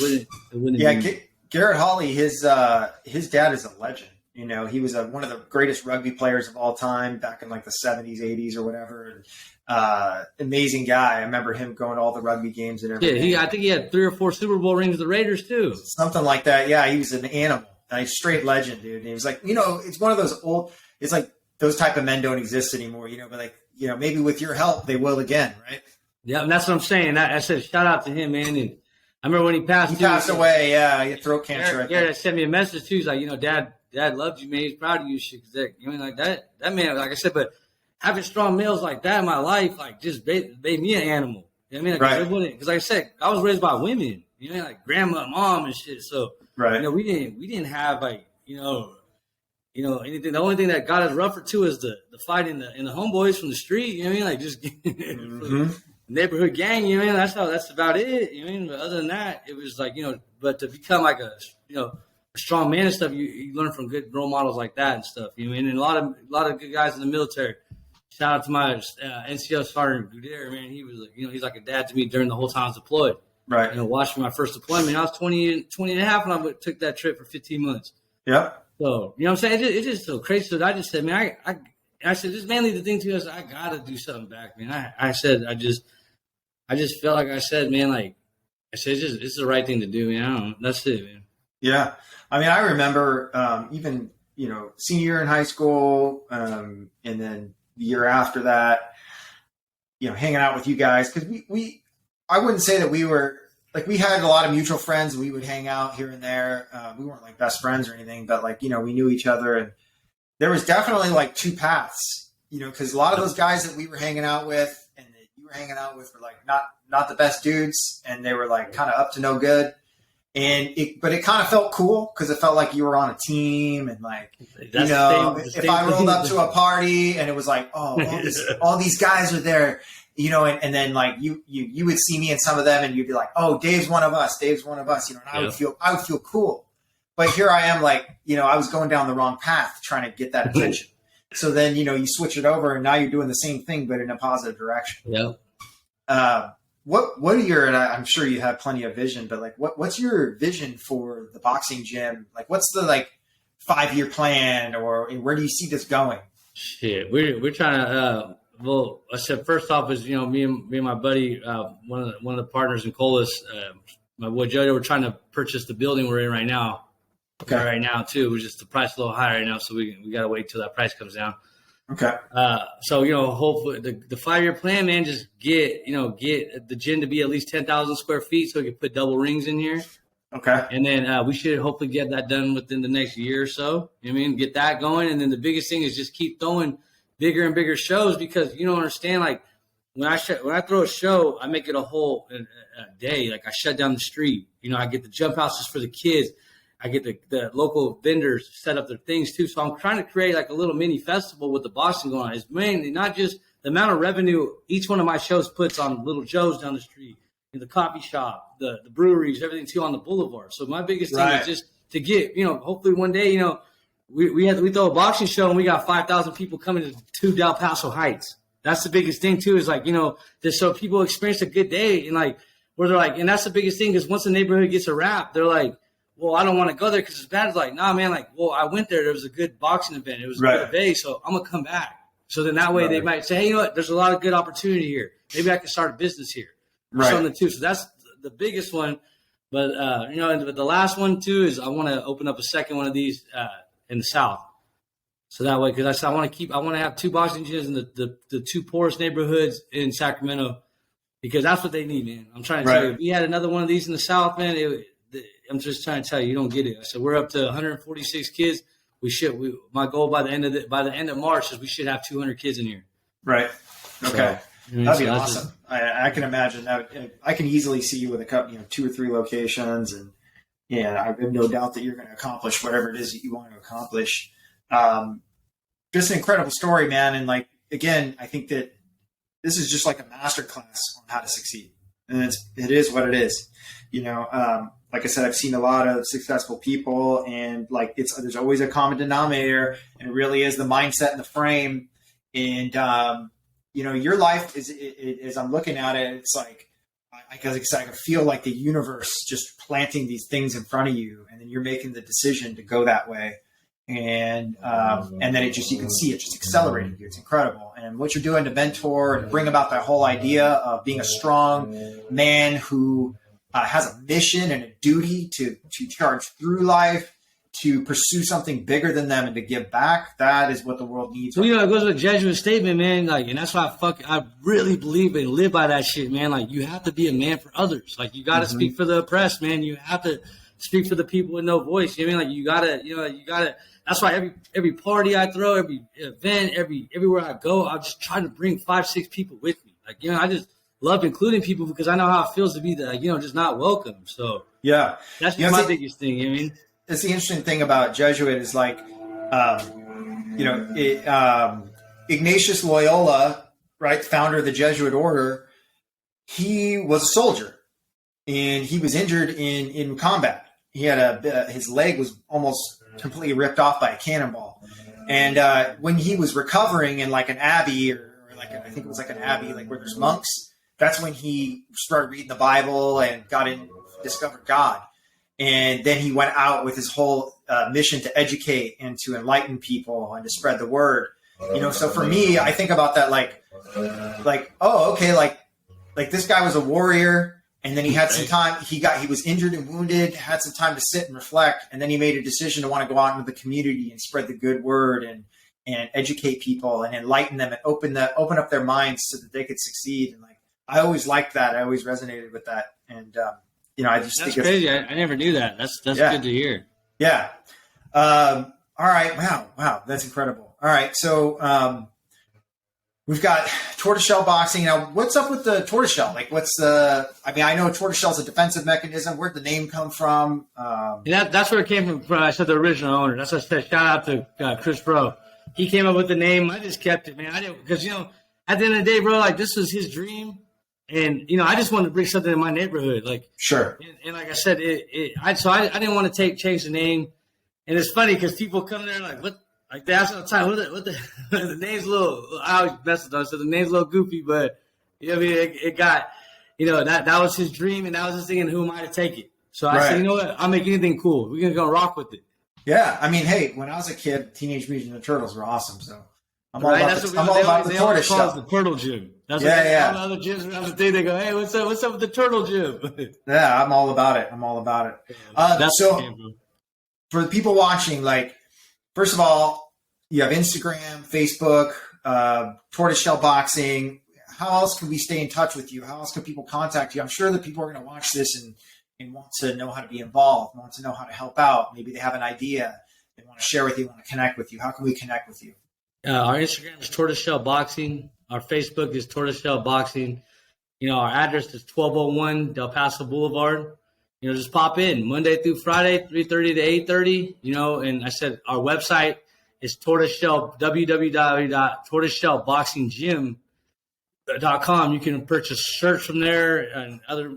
it wouldn't be. Garrett Hawley, his dad is a legend. He was one of the greatest rugby players of all time back in like the 70s, 80s or whatever. Amazing guy. I remember him going to all the rugby games and everything. Yeah, I think he had 3 or 4 Super Bowl rings with the Raiders too. Something like that. Yeah, he was an animal. A straight legend, dude. And he was like, it's one of those old, it's like those type of men don't exist anymore, but like, maybe with your help, they will again, right? Yeah, and that's what I'm saying. I said, shout out to him, man. And I remember when he passed away, yeah, he had throat cancer. Garrett sent me a message too. He's like, Dad loved you, man. He's proud of you, shit. Like that man, like I said, but having strong males like that in my life, like, just made me an animal. You know what I mean? Like, because like I said, I was raised by women, like grandma, mom, and shit. So, right. We didn't have like, anything. The only thing that got us rougher too is the fight in the homeboys from the street. You know what I mean? Like, just neighborhood gang. You know what I mean? That's about it. You know what I mean? But other than that, it was like, but to become like a strong man and stuff, you learn from good role models like that and stuff. You know what I mean? And a lot of good guys in the military. Shout out to my NCO Sergeant Gudera, man. He was like, he's like a dad to me during the whole time I was deployed. Right. Watching my first deployment. I was 20 and a half when I took that trip for 15 months. Yeah. So, what I'm saying? It's just so crazy. So I just said, man, I said, just mainly the thing to us, I got to do something back, man. I said, I just felt like I said, man, like, I said, it's the right thing to do, man. I don't know. That's it, man. Yeah. I mean, I remember even, senior year in high school, and then the year after that, hanging out with you guys. Because I wouldn't say that we were, like, we had a lot of mutual friends. We would hang out here and there. We weren't like best friends or anything, but like, we knew each other. And there was definitely like two paths, because a lot of those guys that we were hanging out with and that you were hanging out with were like not the best dudes. And they were like kind of up to no good. But it kind of felt cool because it felt like you were on a team and like, if I rolled up to a party and it was like, oh, all these guys are there, and then like you would see me and some of them and you'd be like, oh, Dave's one of us, and I would feel cool. But here I am, like, I was going down the wrong path trying to get that attention. So then, you switch it over and now you're doing the same thing, but in a positive direction. Yeah. What are your, and I'm sure you have plenty of vision, but like, what's your vision for the boxing gym? Like, what's the like 5-year plan, or where do you see this going? Shit, we're trying to, well, I said, first off is, me and my buddy, one of the partners in Colas, my boy Jojo, we're trying to purchase the building we're in right now. Okay. Right now too, we're just the price a little high right now. So we got to wait till that price comes down. Okay. So, hopefully the 5-year plan, man, just get the gym to be at least 10,000 square feet so we can put double rings in here. Okay. And then we should hopefully get that done within the next year or so. Get that going. And then the biggest thing is just keep throwing bigger and bigger shows because you don't understand. Like when I throw a show, I make it a whole a day. Like I shut down the street. I get the jump houses for the kids. I get the local vendors set up their things too. So I'm trying to create like a little mini festival with the boxing going on. It's mainly not just the amount of revenue each one of my shows puts on Little Joe's down the street, in the coffee shop, the breweries, everything too on the boulevard. So my biggest thing is just to get, hopefully one day, we throw a boxing show and we got 5,000 people coming to Del Paso Heights. That's the biggest thing too, is like, just so people experience a good day and like, where they're like, and that's the biggest thing is once the neighborhood gets a rap, they're like, well, I don't want to go there because it's bad. It's like, nah, man, like, well, I went there. There was a good boxing event. It was a good day, so I'm going to come back. So then that way they might say, hey, you know what? There's a lot of good opportunity here. Maybe I can start a business here. Something too. So that's the biggest one. But, and the last one too is I want to open up a second one of these in the South. So that way, because I said I want to have 2 boxing gyms in the 2 poorest neighborhoods in Sacramento because that's what they need, man. I'm trying to tell you, if we had another one of these in the South, man, I'm just trying to tell you don't get it. So we're up to 146 kids. My goal by the end of March is we should have 200 kids in here. Right. Okay. So, that'd be awesome. I can imagine that. I can easily see you with a couple, 2 or 3 locations, and I have no doubt that you're going to accomplish whatever it is that you want to accomplish. Just an incredible story, man. And like again, I think that this is just like a masterclass on how to succeed, and it is what it is. Like I said, I've seen a lot of successful people, and like there's always a common denominator, and it really is the mindset and the frame. And your life is, as I'm looking at it, it's like I can feel like the universe just planting these things in front of you, and then you're making the decision to go that way, and then you can see it just accelerating you. It's incredible, and what you're doing to mentor and bring about that whole idea of being a strong man who has a mission and a duty to charge through life, to pursue something bigger than them and to give back. That is what the world needs. Well, it goes with a Jesuit statement, man. Like, and that's why I really believe and live by that shit, man. Like, you have to be a man for others. Like, you got to speak for the oppressed, man. You have to speak for the people with no voice. You know what I mean? Like, you gotta. That's why every party I throw, every event, everywhere I go, I just try to bring 5-6 people with me. Like, I just love including people because I know how it feels to be just not welcome. So yeah, that's just my biggest thing. I mean, that's the interesting thing about Jesuit is like, Ignatius Loyola, right, founder of the Jesuit order. He was a soldier, and he was injured in combat. He had his leg was almost completely ripped off by a cannonball, and when he was recovering in like an abbey or like I think it was like an abbey, like where there's monks. That's when he started reading the Bible and discovered God. And then he went out with his whole mission to educate and to enlighten people and to spread the word. So for me, I think about that like, oh, okay, like this guy was a warrior, and then he had some time. He was injured and wounded, had some time to sit and reflect, and then he made a decision to want to go out into the community and spread the good word and educate people and enlighten them and open up their minds so that they could succeed. And like, I always liked that. I always resonated with that. And, I just that's think crazy. I never knew that. That's good to hear. Yeah. All right. Wow. That's incredible. All right. So, we've got tortoiseshell boxing. Now, what's up with the tortoiseshell? Like, I know tortoiseshell is a defensive mechanism. Where'd the name come from? That's where it came from. I said the original owner. That's what I said. Shout out to Chris Bro. He came up with the name. I just kept it, man. I didn't, because, at the end of the day, bro, like, this was his dream. And, I just wanted to bring something in my neighborhood. Like, sure. And like I said, I didn't want to change the name. And it's funny because people come there like, what? Like, they ask all the time, what the name's a little, I always mess with them. So the name's a little goofy, but, it got, that was his dream. And that was his thing. And who am I to take it? So I said, you know what? I'll make anything cool. We're going to go rock with it. Yeah. I mean, hey, when I was a kid, Teenage Mutant Ninja Turtles were awesome. So I'm all about the tortoise shell. The turtle gym. That's all the other gyms around the day, they go, hey, what's up with the turtle gym? Yeah, I'm all about it. So for the people watching, like, first of all, you have Instagram, Facebook, tortoiseshell boxing. How else can we stay in touch with you? How else can people contact you? I'm sure that people are going to watch this and want to know how to be involved, want to know how to help out. Maybe they have an idea they want to share with you, want to connect with you. How can we connect with you? Our Instagram is Tortoiseshell Boxing. Our Facebook is Tortoiseshell Boxing. Our address is 1201 Del Paso Boulevard. Just pop in Monday through Friday, 3:30 to 8:30. And I said our website is Tortoiseshell, www.tortoiseshellboxinggym.com. You can purchase shirts from there and other,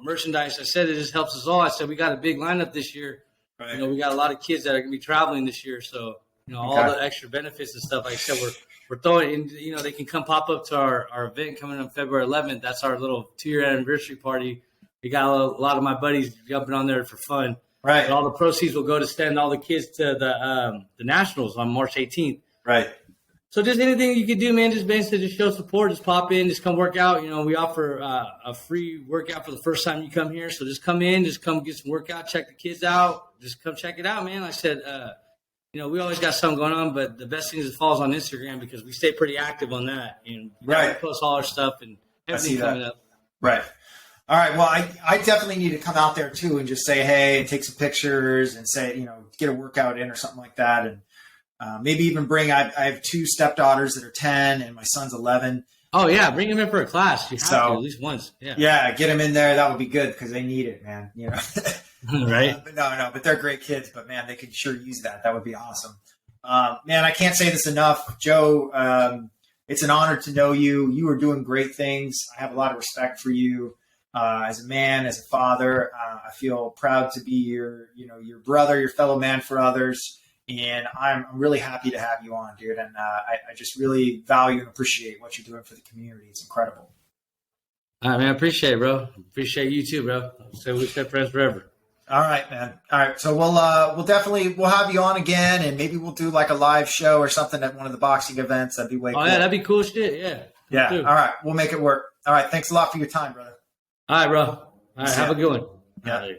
merchandise. I said it just helps us all. I said we got a big lineup this year. Right. We got a lot of kids that are going to be traveling this year. So, all the extra benefits and stuff. Like I said, we're throwing in, they can come pop up to our event coming up February 11th. That's our little 2-year anniversary party. We got a lot of my buddies jumping on there for fun. Right. But all the proceeds will go to send all the kids to the Nationals on March 18th. Right. So just anything you can do, man, just basically just show support. Just pop in, just come work out. We offer a free workout for the first time you come here. So just come in, just come get some workout, check the kids out. Just come check it out, man. Like I said, we always got something going on, but the best thing is it falls on Instagram because we stay pretty active on that. And we post all our stuff and everything coming up. Right. All right. Well, I definitely need to come out there too and just say hey and take some pictures and say, get a workout in or something like that. And maybe even bring, I have 2 stepdaughters that are 10 and my son's 11. Oh, yeah. Bring them in for a class. You have to at least once. Yeah. Yeah. Get them in there. That would be good because they need it, man. Right. But they're great kids, but man, they could sure use that. That would be awesome. Man, I can't say this enough. Joe, it's an honor to know you. You are doing great things. I have a lot of respect for you. As a man, as a father, I feel proud to be your brother, your fellow man for others. And I'm really happy to have you on, dude. And I just really value and appreciate what you're doing for the community. It's incredible. All right, man. I appreciate it, bro. Appreciate you too, bro. So we stay friends forever. All right, man. All right. So we'll have you on again and maybe we'll do like a live show or something at one of the boxing events. That'd be way cool. Oh, yeah. That'd be cool shit. Yeah. Yeah. All right. We'll make it work. All right. Thanks a lot for your time, brother. All right, bro. All right. Have a good one. Yeah.